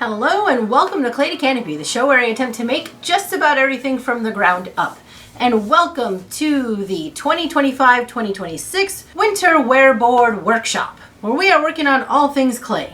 Hello and welcome to Clay to Canopy, the show where I attempt to make just about everything from the ground up. And welcome to the 2025-2026 Winter Wear Board Workshop, where we are working on all things clay.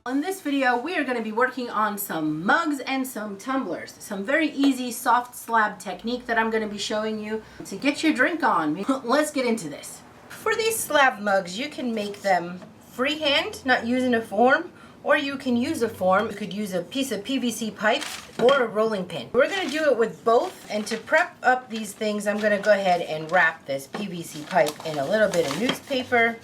In this video, we are going to be working on some mugs and some tumblers. Some very easy soft slab technique that I'm going to be showing you to get your drink on. Let's get into this. For these slab mugs, you can make them freehand, not using a form, or you can use a form. You could use a piece of PVC pipe or a rolling pin. We're going to do it with both, and to prep up these things, I'm going to go ahead and wrap this PVC pipe in a little bit of newspaper.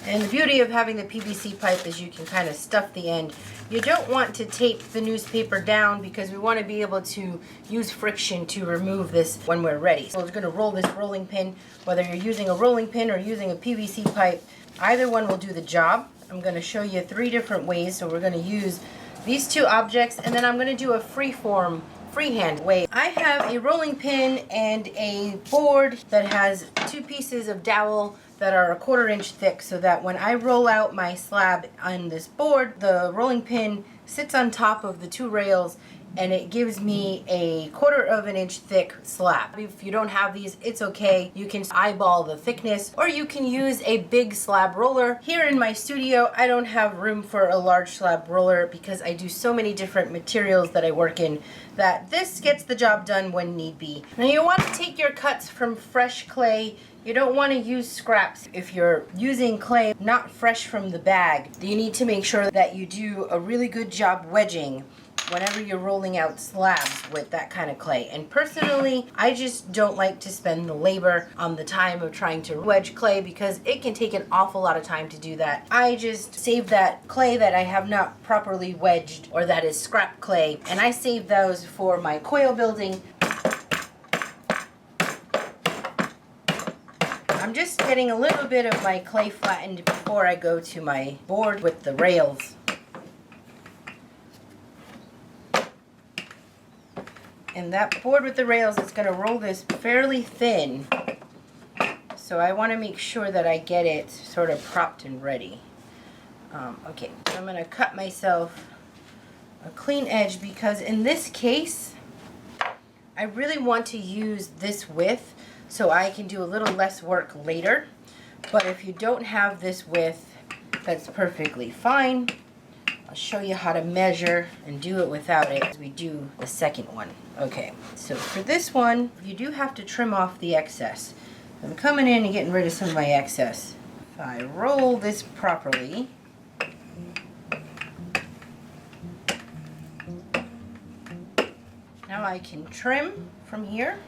And the beauty of having the PVC pipe is you can kind of stuff the end. You don't want to tape the newspaper down because we want to be able to use friction to remove this when we're ready. So we're going to roll this rolling pin, whether you're using a rolling pin or using a PVC pipe, either one will do the job. I'm going to show you 3 different ways. So we're going to use these 2 objects, and then I'm going to do a freehand way. I have a rolling pin and a board that has 2 pieces of dowel that are 1/4 inch thick, so that when I roll out my slab on this board, the rolling pin sits on top of the 2 rails and it gives me a 1/4 inch thick slab. If you don't have these, it's okay. You can eyeball the thickness, or you can use a big slab roller. Here in my studio, I don't have room for a large slab roller because I do so many different materials that I work in that this gets the job done when need be. Now you want to take your cuts from fresh clay. You don't want to use scraps. If you're using clay not fresh from the bag, you need to make sure that you do a really good job wedging whenever you're rolling out slabs with that kind of clay. And personally, I just don't like to spend the labor on the time of trying to wedge clay because it can take an awful lot of time to do that. I just save that clay that I have not properly wedged or that is scrap clay, and I save those for my coil building. I'm just getting a little bit of my clay flattened before I go to my board with the rails. And that board with the rails is going to roll this fairly thin. So I want to make sure that I get it sort of propped and ready. Okay, I'm going to cut myself a clean edge because in this case, I really want to use this width so I can do a little less work later. But if you don't have this width, that's perfectly fine. I'll show you how to measure and do it without it as we do the second one. Okay, so for this one, you do have to trim off the excess. I'm coming in and getting rid of some of my excess. If I roll this properly, now I can trim from here.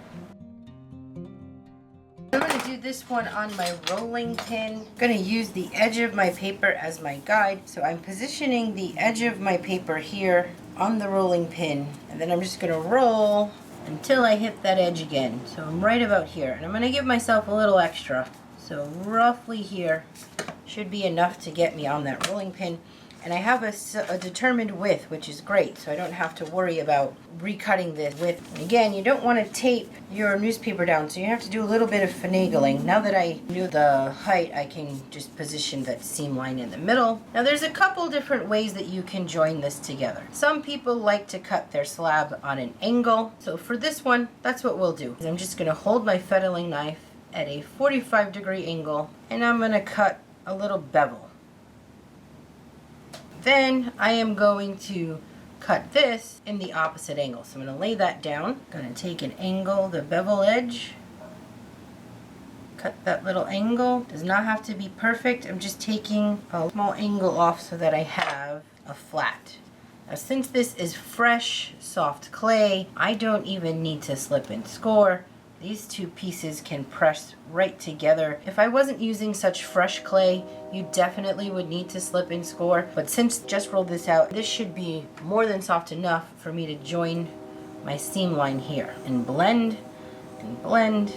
I'm going to do this one on my rolling pin. I'm going to use the edge of my paper as my guide. So I'm positioning the edge of my paper here on the rolling pin. And then I'm just going to roll until I hit that edge again. So I'm right about here. And I'm going to give myself a little extra. So roughly here should be enough to get me on that rolling pin. And I have a determined width, which is great, so I don't have to worry about recutting this width. And again, you don't want to tape your newspaper down, so you have to do a little bit of finagling. Now that I knew the height, I can just position that seam line in the middle. Now there's a couple different ways that you can join this together. Some people like to cut their slab on an angle, so for this one, that's what we'll do. I'm just going to hold my fettling knife at a 45-degree angle, and I'm going to cut a little bevel. Then I am going to cut this in the opposite angle. So I'm going to lay that down. I'm going to take an angle, the bevel edge, cut that little angle. Does not have to be perfect. I'm just taking a small angle off so that I have a flat. Now since this is fresh, soft clay, I don't even need to slip and score. these two pieces can press right together. If I wasn't using such fresh clay, you definitely would need to slip and score. But since I just rolled this out, this should be more than soft enough for me to join my seam line here and blend and blend.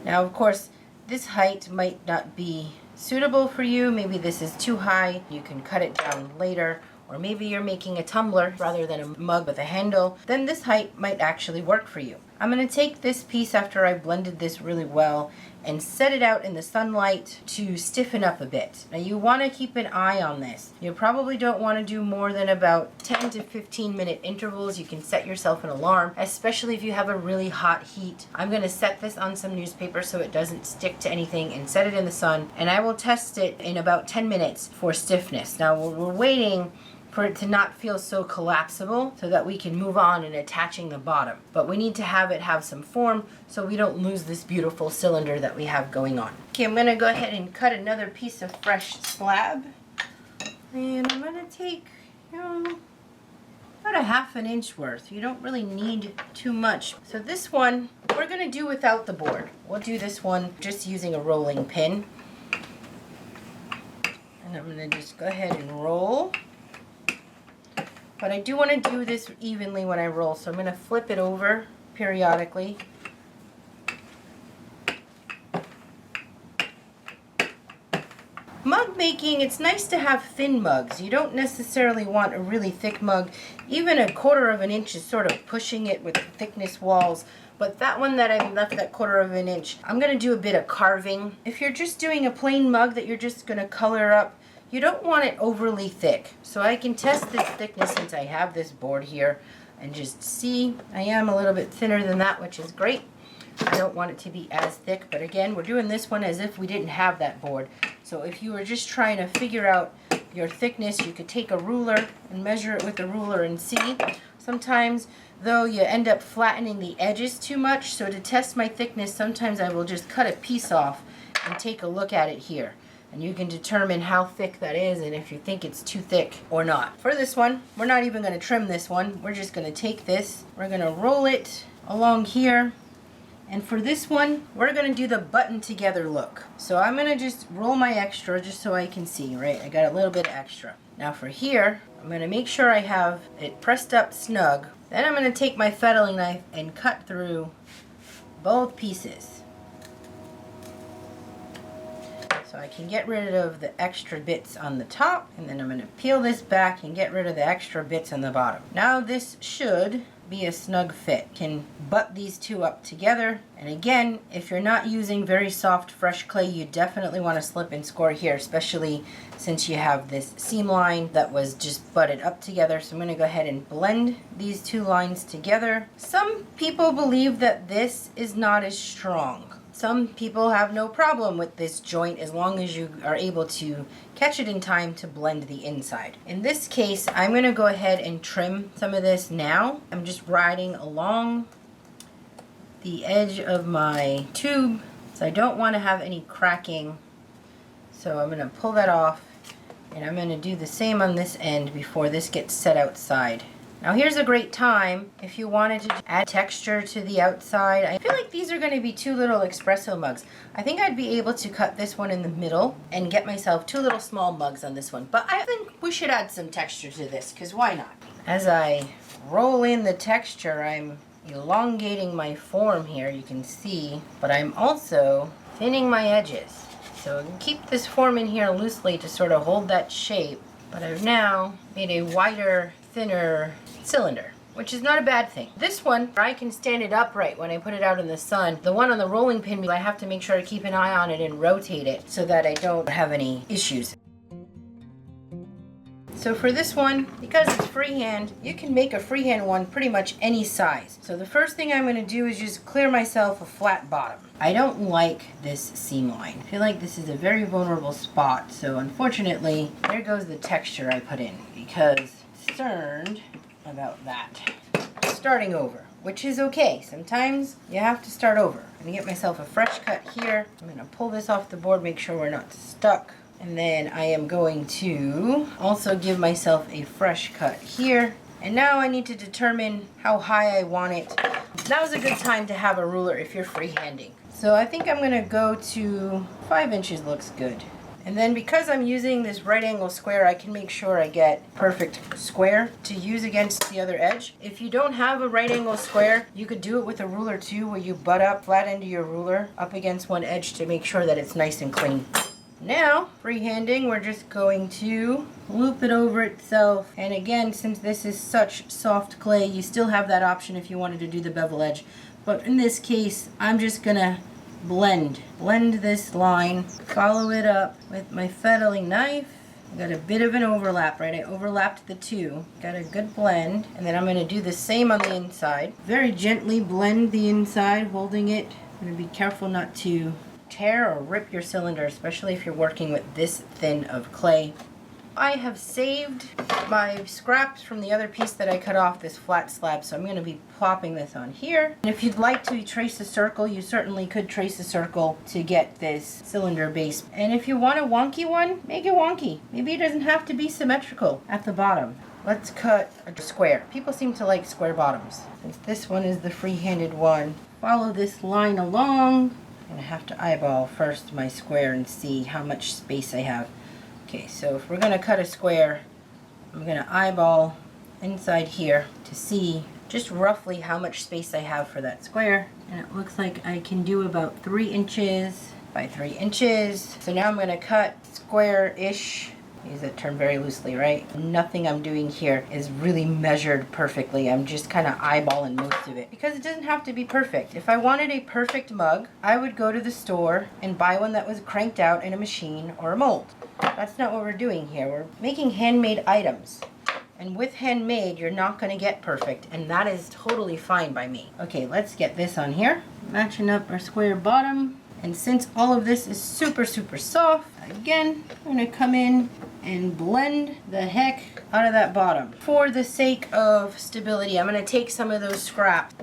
Now, of course, this height might not be suitable for you. Maybe this is too high. You can cut it down later. Or maybe you're making a tumbler rather than a mug with a handle. Then this height might actually work for you. I'm going to take this piece after I blended this really well and set it out in the sunlight to stiffen up a bit. Now you want to keep an eye on this. You probably don't want to do more than about 10 to 15 minute intervals. You can set yourself an alarm, especially if you have a really hot heat. I'm going to set this on some newspaper so it doesn't stick to anything and set it in the sun, and I will test it in about 10 minutes for stiffness. Now we're waiting for it to not feel so collapsible so that we can move on and attaching the bottom. But we need to have it have some form so we don't lose this beautiful cylinder that we have going on. Okay, I'm gonna go ahead and cut another piece of fresh slab. And I'm gonna take, about a ½ an inch worth. You don't really need too much. So this one, we're gonna do without the board. We'll do this one just using a rolling pin. And I'm gonna just go ahead and roll. But I do want to do this evenly when I roll, so I'm going to flip it over periodically. Mug making, it's nice to have thin mugs. You don't necessarily want a really thick mug. Even a 1/4 inch is sort of pushing it with thickness walls. But that one that I left that 1/4 inch, I'm going to do a bit of carving. If you're just doing a plain mug that you're just going to color up, you don't want it overly thick. So I can test this thickness since I have this board here and just see. I am a little bit thinner than that, which is great. I don't want it to be as thick, but again, we're doing this one as if we didn't have that board. So if you were just trying to figure out your thickness, you could take a ruler and measure it with the ruler and see. Sometimes, though, you end up flattening the edges too much. So to test my thickness, sometimes I will just cut a piece off and take a look at it here. And you can determine how thick that is and if you think it's too thick or not. For this one, we're not even going to trim this one. We're just going to take this, we're going to roll it along here. And for this one, we're going to do the button together look. So I'm going to just roll my extra just so I can see, right? I got a little bit extra. Now for here, I'm going to make sure I have it pressed up snug. Then I'm going to take my fettling knife and cut through both pieces. So I can get rid of the extra bits on the top, and then I'm going to peel this back and get rid of the extra bits on the bottom. Now this should be a snug fit. Can butt these two up together. And again, if you're not using very soft fresh clay, you definitely want to slip and score here, especially since you have this seam line that was just butted up together. So I'm going to go ahead and blend these two lines together. Some people believe that this is not as strong. Some people have no problem with this joint as long as you are able to catch it in time to blend the inside. In this case, I'm going to go ahead and trim some of this now. I'm just riding along the edge of my tube, so I don't want to have any cracking. So I'm going to pull that off, and I'm going to do the same on this end before this gets set outside. Now here's a great time if you wanted to add texture to the outside. I feel like these are going to be 2 little espresso mugs. I think I'd be able to cut this one in the middle and get myself 2 little small mugs on this one. But I think we should add some texture to this, because why not? As I roll in the texture, I'm elongating my form here, you can see, but I'm also thinning my edges. So I can keep this form in here loosely to sort of hold that shape, but I've now made a wider, thinner cylinder, which is not a bad thing. This one, I can stand it upright when I put it out in the sun. The one on the rolling pin, I have to make sure I keep an eye on it and rotate it so that I don't have any issues. So for this one, because it's freehand, you can make a freehand one pretty much any size. So the first thing I'm going to do is just clear myself a flat bottom. I don't like this seam line. I feel like this is a very vulnerable spot, so unfortunately, there goes the texture I put in, because concerned about that. Starting over, which is okay. Sometimes you have to start over. I'm gonna get myself a fresh cut here. I'm gonna pull this off the board, make sure we're not stuck. And then I am going to also give myself a fresh cut here. And now I need to determine how high I want it. Now's a good time to have a ruler if you're freehanding. So I think I'm gonna go to 5 inches looks good. And then because I'm using this right angle square, I can make sure I get perfect square to use against the other edge. If you don't have a right angle square, you could do it with a ruler too, where you butt up flat end of your ruler up against one edge to make sure that it's nice and clean. Now, freehanding, we're just going to loop it over itself. And again, since this is such soft clay, you still have that option if you wanted to do the bevel edge. But in this case, I'm just gonna blend this line, follow it up with my fettling knife. I got a bit of an overlap, right? I overlapped the two, got a good blend, and then I'm going to do the same on the inside. Very gently blend the inside, holding it. I'm going to be careful not to tear or rip your cylinder, especially if you're working with this thin of clay. I have saved my scraps from the other piece that I cut off, this flat slab, so I'm going to be plopping this on here. And if you'd like to trace a circle, you certainly could trace a circle to get this cylinder base. And if you want a wonky one, make it wonky. Maybe it doesn't have to be symmetrical at the bottom. Let's cut a square. People seem to like square bottoms. Since this one is the free-handed one, follow this line along. I'm going to have to eyeball first my square and see how much space I have. Okay, so if we're going to cut a square, I'm going to eyeball inside here to see just roughly how much space I have for that square. And it looks like I can do about 3 inches by 3 inches. So now I'm going to cut square-ish. Use that term very loosely, right? Nothing I'm doing here is really measured perfectly. I'm just kind of eyeballing most of it because it doesn't have to be perfect. If I wanted a perfect mug, I would go to the store and buy one that was cranked out in a machine or a mold. That's not what we're doing here. We're making handmade items. And with handmade, you're not going to get perfect, and that is totally fine by me. Okay, let's get this on here. Matching up our square bottom. And since all of this is super, super soft, again, I'm going to come in and blend the heck out of that bottom. For the sake of stability, I'm going to take some of those scraps,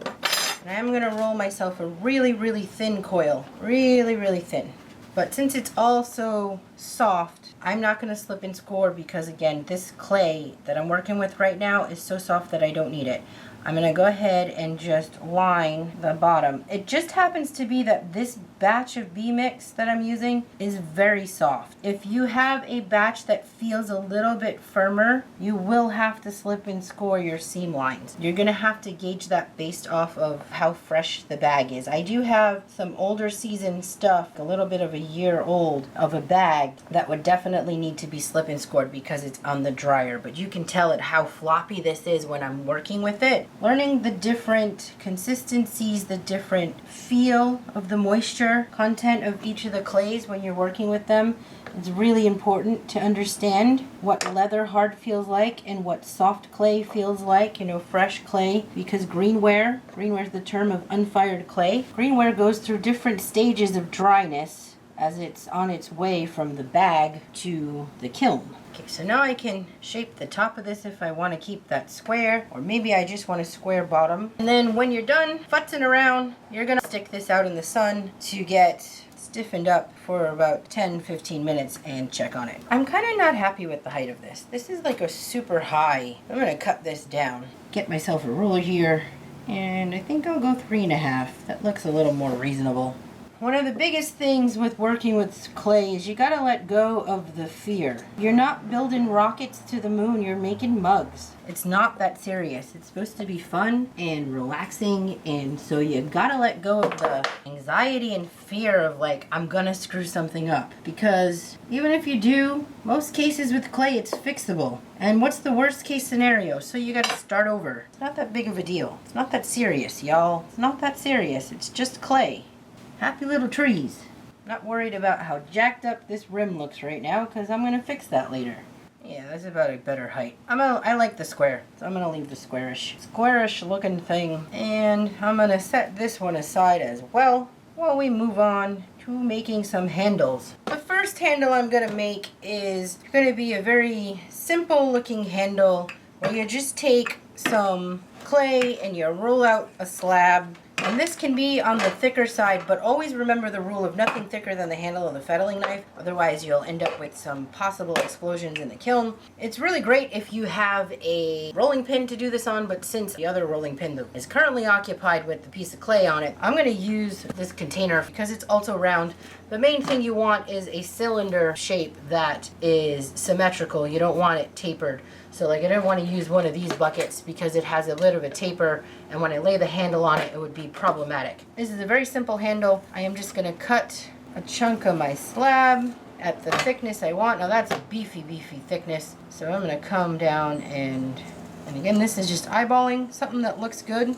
and I'm going to roll myself a really, really thin coil. Really, really thin. But since it's all so soft, I'm not going to slip and score because, again, this clay that I'm working with right now is so soft that I don't need it. I'm going to go ahead and just line the bottom. It just happens to be that this batch of bee mix that I'm using is very soft. If you have a batch that feels a little bit firmer, you will have to slip and score your seam lines. You're going to have to gauge that based off of how fresh the bag is. I do have some older seasoned stuff, a little bit of a year old of a bag that would definitely need to be slip and scored because it's on the dryer. But you can tell it how floppy this is when I'm working with it. Learning the different consistencies, the different feel of the moisture content of each of the clays when you're working with them. It's really important to understand what leather hard feels like and what soft clay feels like, fresh clay, because greenware is the term of unfired clay. Greenware goes through different stages of dryness as it's on its way from the bag to the kiln. Okay, so now I can shape the top of this if I want to keep that square, or maybe I just want a square bottom. And then when you're done futzing around, you're going to stick this out in the sun to get stiffened up for about 10-15 minutes and check on it. I'm kind of not happy with the height of this. This is like a super high. I'm going to cut this down. Get myself a ruler here, and I think I'll go 3.5. That looks a little more reasonable. One of the biggest things with working with clay is you gotta let go of the fear. You're not building rockets to the moon, you're making mugs. It's not that serious. It's supposed to be fun and relaxing, and so you gotta let go of the anxiety and fear of like, I'm gonna screw something up. Because even if you do, most cases with clay it's fixable. And what's the worst case scenario? So you gotta start over. It's not that big of a deal. It's not that serious, y'all. It's not that serious. It's just clay. Happy little trees. Not worried about how jacked up this rim looks right now because I'm going to fix that later. Yeah, that's about a better height. I like the square, so I'm going to leave the squarish looking thing. And I'm going to set this one aside as well while we move on to making some handles. The first handle I'm going to make is going to be a very simple looking handle where you just take some clay and you roll out a slab. And this can be on the thicker side, but always remember the rule of nothing thicker than the handle of the fettling knife. Otherwise, you'll end up with some possible explosions in the kiln. It's really great if you have a rolling pin to do this on, but since the other rolling pin is currently occupied with the piece of clay on it, I'm going to use this container because it's also round. The main thing you want is a cylinder shape that is symmetrical. You don't want it tapered. So like I don't want to use one of these buckets because it has a bit of a taper, and when I lay the handle on it, it would be problematic. This is a very simple handle. I am just going to cut a chunk of my slab at the thickness I want. Now that's a beefy thickness. So I'm going to come down and again, this is just eyeballing something that looks good.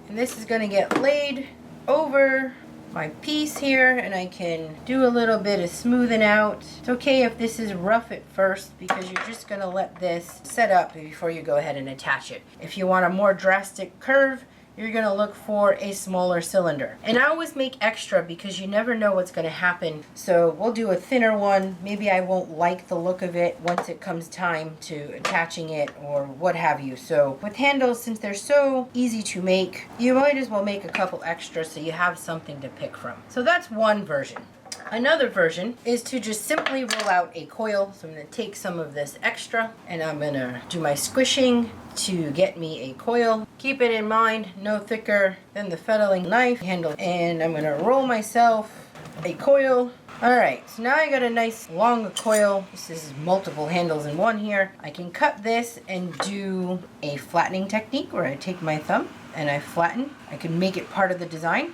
And this is going to get laid over my piece here, and I can do a little bit of smoothing out. It's okay if this is rough at first because you're just going to let this set up before you go ahead and attach it. If you want a more drastic curve, you're going to look for a smaller cylinder. And I always make extra because you never know what's going to happen. So we'll do a thinner one. Maybe I won't like the look of it once it comes time to attaching it or what have you. So with handles, since they're so easy to make, you might as well make a couple extra so you have something to pick from. So that's one version. Another version is to just simply roll out a coil. So I'm going to take some of this extra and I'm going to do my squishing to get me a coil. Keep it in mind, no thicker than the fettling knife handle. And I'm going to roll myself a coil. Alright, so now I got a nice long coil. This is multiple handles in one here. I can cut this and do a flattening technique where I take my thumb and I flatten. I can make it part of the design.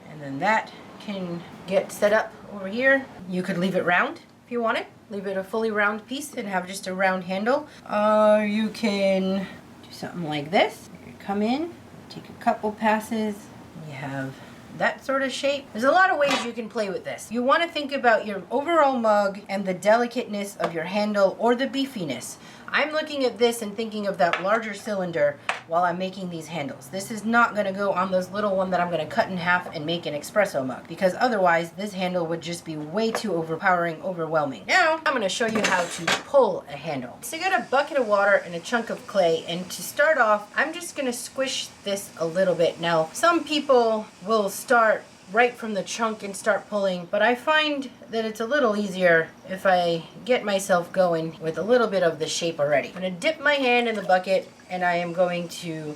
And then that can get set up over here. You could leave it round if you want it. Leave it a fully round piece and have just a round handle. You can do something like this. You come in, take a couple passes, you have that sort of shape. There's a lot of ways you can play with this. You want to think about your overall mug and the delicateness of your handle or the beefiness. I'm looking at this and thinking of that larger cylinder while I'm making these handles. This is not going to go on this little one that I'm going to cut in half and make an espresso mug, because otherwise this handle would just be way too overwhelming. Now I'm going to show you how to pull a handle. So you got a bucket of water and a chunk of clay, and to start off I'm just going to squish this a little bit. Now some people will start right from the chunk and start pulling, but I find that it's a little easier if I get myself going with a little bit of the shape already. I'm going to dip my hand in the bucket and I am going to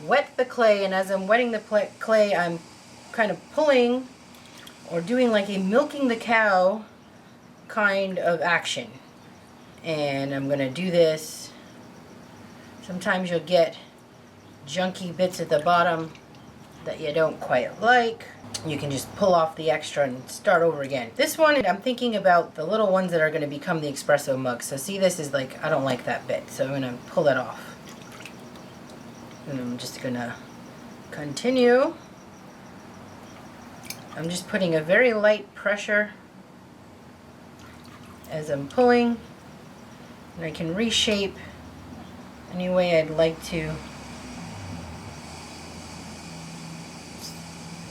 wet the clay, and as I'm wetting the clay I'm kind of pulling or doing like a milking the cow kind of action. And I'm going to do this. Sometimes you'll get junky bits at the bottom that you don't quite like. You can just pull off the extra and start over again. This one, I'm thinking about the little ones that are going to become the espresso mugs. So see, this is like, I don't like that bit, so I'm going to pull it off. And I'm just going to continue. I'm just putting a very light pressure as I'm pulling, and I can reshape any way I'd like to.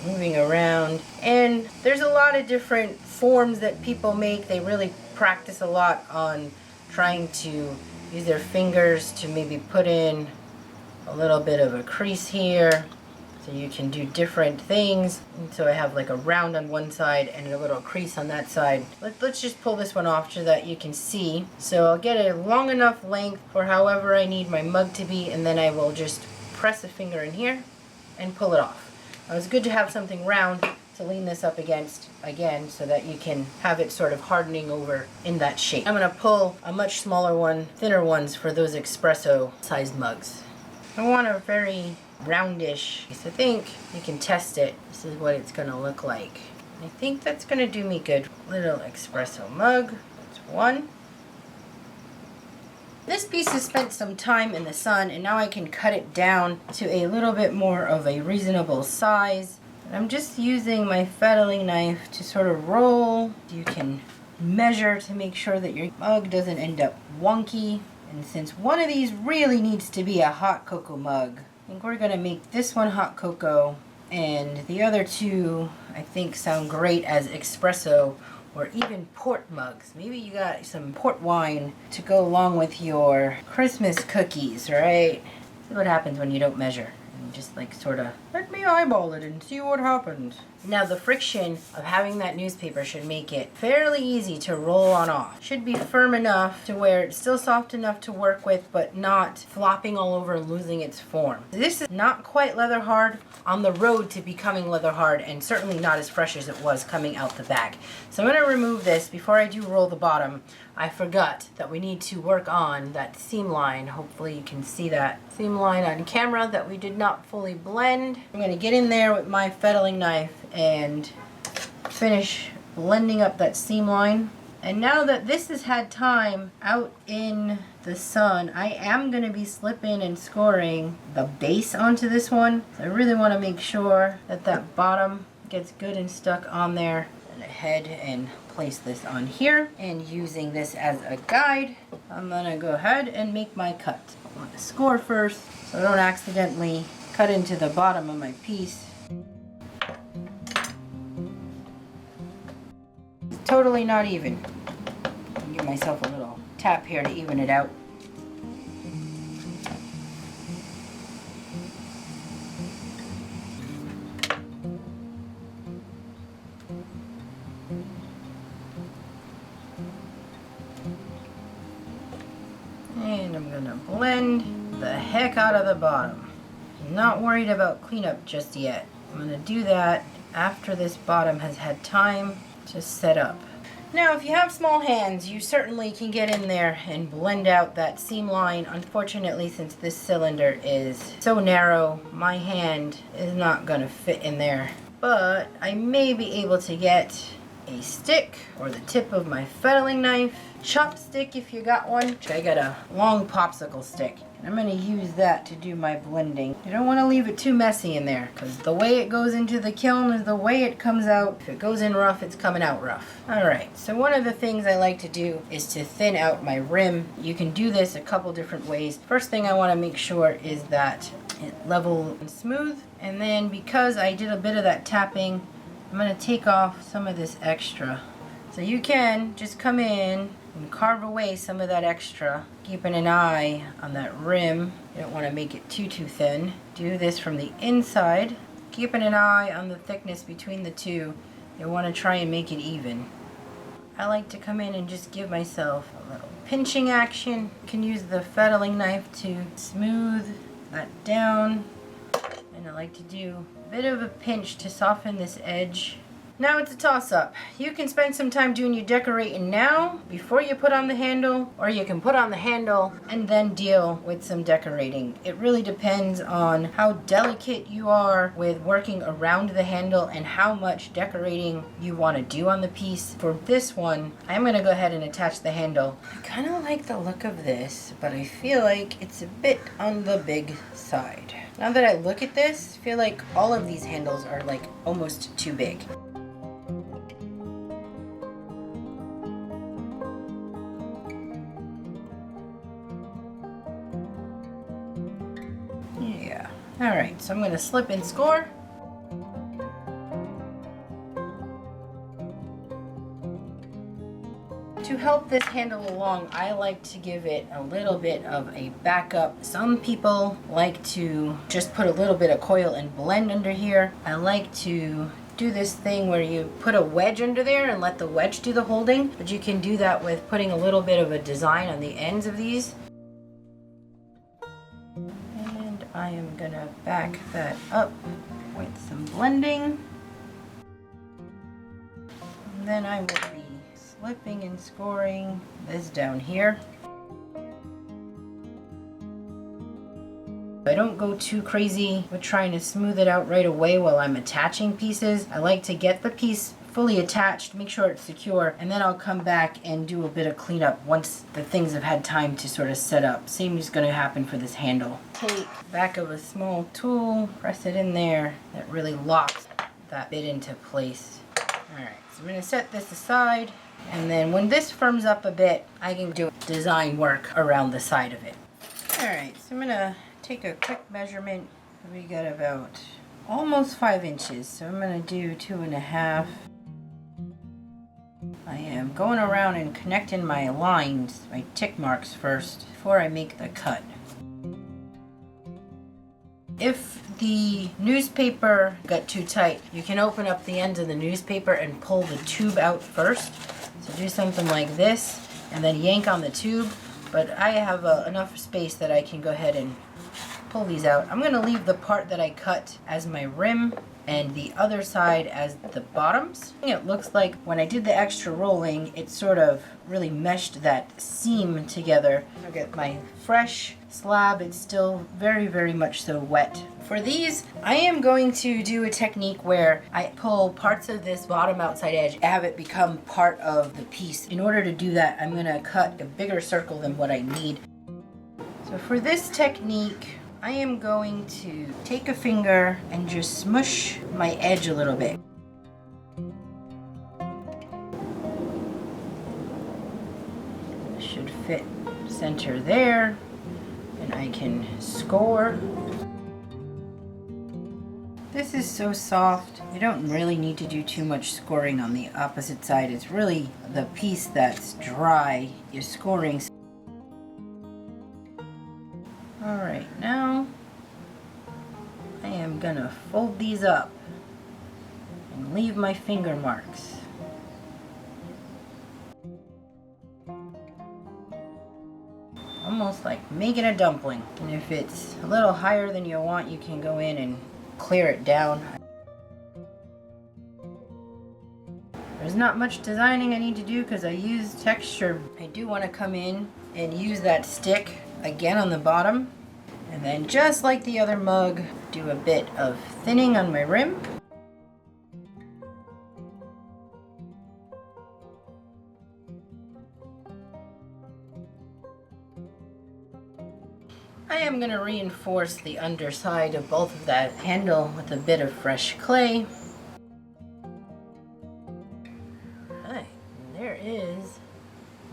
Moving around, and there's a lot of different forms that people make. They really practice a lot on trying to use their fingers to maybe put in a little bit of a crease here, so you can do different things. And so I have like a round on one side and a little crease on that side. Let's just pull this one off so that you can see. So I'll get a long enough length for however I need my mug to be, and then I will just press a finger in here and pull it off. Now, it's good to have something round to lean this up against again so that you can have it sort of hardening over in that shape. I'm going to pull a much smaller one, thinner ones for those espresso sized mugs. I want a very roundish, so I think you can test it. This is what it's going to look like. I think that's going to do me good. Little espresso mug, that's one. This piece has spent some time in the sun, and now I can cut it down to a little bit more of a reasonable size. And I'm just using my fettling knife to sort of roll. You can measure to make sure that your mug doesn't end up wonky. And since one of these really needs to be a hot cocoa mug, I think we're going to make this one hot cocoa, and the other two I think sound great as espresso or even port mugs. Maybe you got some port wine to go along with your Christmas cookies, right? See what happens when you don't measure And just like sort of, let me eyeball it and see what happens. Now the friction of having that newspaper should make it fairly easy to roll on off. Should be firm enough to where it's still soft enough to work with, but not flopping all over and losing its form. This is not quite leather hard, on the road to becoming leather hard, and certainly not as fresh as it was coming out the bag. So I'm going to remove this. Before I do roll the bottom, I forgot that we need to work on that seam line. Hopefully you can see that seam line on camera that we did not fully blend. I'm going to get in there with my fettling knife and finish blending up that seam line. And now that this has had time out in the sun, I am going to be slipping and scoring the base onto this one. So I really want to make sure that that bottom gets good and stuck on there. And ahead and place this on here, and using this as a guide, I'm going to go ahead and make my cut. I want to score first so I don't accidentally cut into the bottom of my piece. Totally not even. I'll give myself a little tap here to even it out. And I'm gonna blend the heck out of the bottom. Not worried about cleanup just yet. I'm gonna do that after this bottom has had time to set up. Now, if you have small hands, you certainly can get in there and blend out that seam line. Unfortunately, since this cylinder is so narrow, my hand is not gonna fit in there. But I may be able to get a stick or the tip of my fettling knife, chopstick if you got one. I got a long popsicle stick. I'm going to use that to do my blending. You don't want to leave it too messy in there, because the way it goes into the kiln is the way it comes out. If it goes in rough, it's coming out rough. Alright, so one of the things I like to do is to thin out my rim. You can do this a couple different ways. First thing I want to make sure is that it's level and smooth. And then because I did a bit of that tapping, I'm going to take off some of this extra. So you can just come in and carve away some of that extra, keeping an eye on that rim. You don't want to make it too thin. Do this from the inside, keeping an eye on the thickness between the two. You want to try and make it even. I like to come in and just give myself a little pinching action. You can use the fettling knife to smooth that down. And I like to do a bit of a pinch to soften this edge. Now it's a toss-up. You can spend some time doing your decorating now before you put on the handle, or you can put on the handle and then deal with some decorating. It really depends on how delicate you are with working around the handle and how much decorating you want to do on the piece. For this one, I'm going to go ahead and attach the handle. I kind of like the look of this, but I feel like it's a bit on the big side. Now that I look at this, I feel like all of these handles are like almost too big. Yeah. Alright, so I'm going to slip and score. To help this handle along, I like to give it a little bit of a backup. Some people like to just put a little bit of coil and blend under here. I like to do this thing where you put a wedge under there and let the wedge do the holding, but you can do that with putting a little bit of a design on the ends of these. And I am gonna back that up with some blending. And then I will be slipping and scoring this down here. I don't go too crazy with trying to smooth it out right away while I'm attaching pieces. I like to get the piece fully attached, make sure it's secure, and then I'll come back and do a bit of cleanup once the things have had time to sort of set up. Same is going to happen for this handle. Take back of a small tool, press it in there. That really locks that bit into place. Alright, so I'm going to set this aside. And then when this firms up a bit, I can do design work around the side of it. Alright, so I'm going to take a quick measurement. We got about almost 5 inches, so I'm going to do 2.5. I am going around and connecting my lines, my tick marks first, before I make the cut. If the newspaper got too tight, you can open up the ends of the newspaper and pull the tube out first. So do something like this and then yank on the tube. But I have enough space that I can go ahead and pull these out. I'm going to leave the part that I cut as my rim and the other side as the bottoms. It looks like when I did the extra rolling, it sort of really meshed that seam together. Look at my fresh slab. It's still very, very much so wet. For these, I am going to do a technique where I pull parts of this bottom outside edge, have it become part of the piece. In order to do that, I'm going to cut a bigger circle than what I need. So for this technique, I am going to take a finger and just smush my edge a little bit. It should fit center there, and I can score. This is so soft. You don't really need to do too much scoring on the opposite side. It's really the piece that's dry you're scoring. Alright, now I am gonna fold these up and leave my finger marks. Almost like making a dumpling. And if it's a little higher than you want, you can go in and clear it down. There's not much designing I need to do because I use texture. I do want to come in and use that stick again on the bottom. And then just like the other mug, do a bit of thinning on my rim. I am going to reinforce the underside of both of that handle with a bit of fresh clay. Alright, there is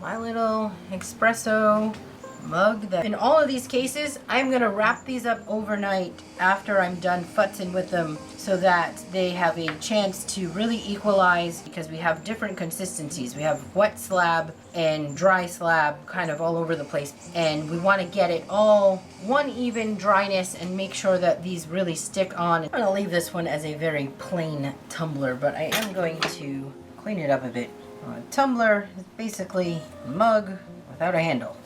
my little espresso mug. In all of these cases, I'm going to wrap these up overnight after I'm done futzing with them so that they have a chance to really equalize, because we have different consistencies. We have wet slab and dry slab kind of all over the place, and we want to get it all one even dryness and make sure that these really stick on. I'm going to leave this one as a very plain tumbler, but I am going to clean it up a bit. A tumbler is basically a mug without a handle.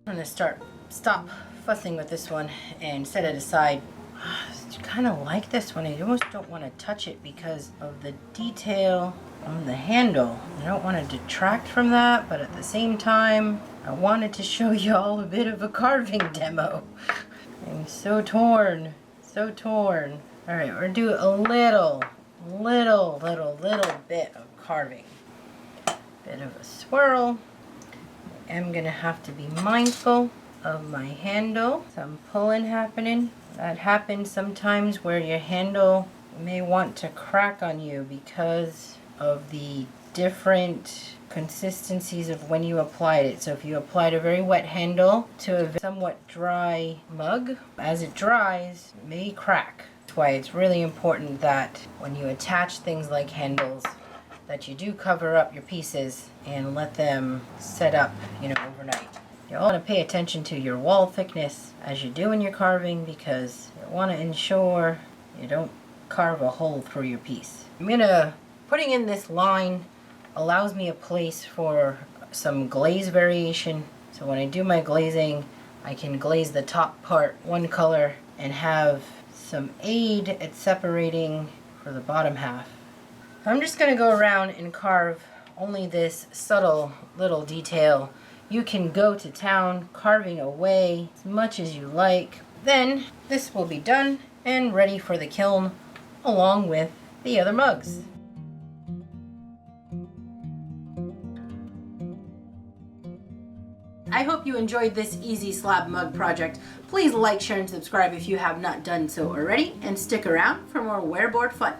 I'm going to stop fussing with this one and set it aside. I kind of like this one. I almost don't want to touch it because of the detail on the handle. I don't want to detract from that, but at the same time, I wanted to show you all a bit of a carving demo. I'm so torn, so torn. All right, we're gonna do a little bit of carving. Bit of a swirl. I'm gonna have to be mindful of my handle. Some pulling happening. That happens sometimes where your handle may want to crack on you because of the different consistencies of when you applied it. So if you applied a very wet handle to a somewhat dry mug, as it dries, it may crack. That's why it's really important that when you attach things like handles, that you do cover up your pieces and let them set up, overnight. You want to pay attention to your wall thickness as you're doing your carving, because you want to ensure you don't carve a hole through your piece. Putting in this line allows me a place for some glaze variation. So when I do my glazing, I can glaze the top part one color and have some aid at separating for the bottom half. I'm just going to go around and carve only this subtle little detail. You can go to town carving away as much as you like. Then this will be done and ready for the kiln along with the other mugs. I hope you enjoyed this easy slab mug project. Please like, share, and subscribe if you have not done so already, and stick around for more wearboard fun.